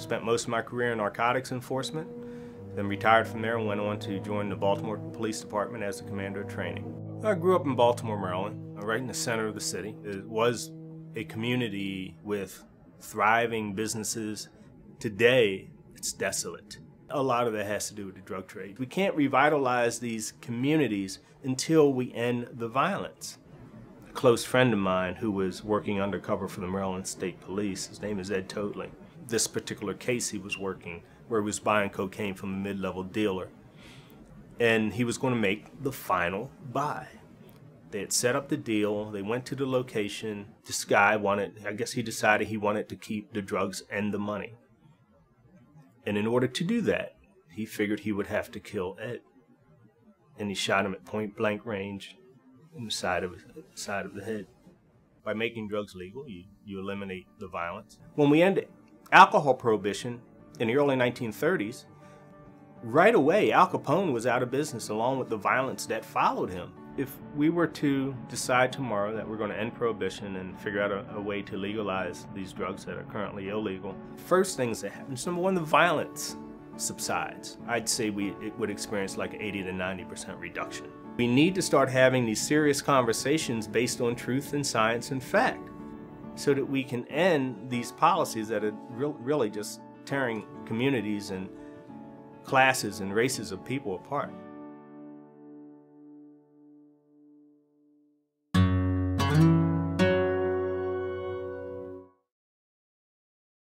Spent most of my career in narcotics enforcement, then retired from there and went on to join the Baltimore Police Department as the commander of training. I grew up in Baltimore, Maryland, right in the center of the city. It was a community with thriving businesses. Today, it's desolate. A lot of that has to do with the drug trade. We can't revitalize these communities until we end the violence. A close friend of mine who was working undercover for the Maryland State Police, his name is Ed Totley. This particular case he was working, where he was buying cocaine from a mid-level dealer. And he was going to make the final buy. They had set up the deal, they went to the location. This guy wanted, I guess he decided he wanted to keep the drugs and the money. And in order to do that, he figured he would have to kill Ed. And he shot him at point-blank range in the side of the head. By making drugs legal, you eliminate the violence. When we ended alcohol prohibition in the early 1930s, right away Al Capone was out of business along with the violence that followed him. If we were to decide tomorrow that we're going to end prohibition and figure out a way to legalize these drugs that are currently illegal, first things that happen, number one, the violence subsides. I'd say it would experience like an 80 to 90% reduction. We need to start having these serious conversations based on truth and science and fact so that we can end these policies that are really just tearing communities and classes and races of people apart.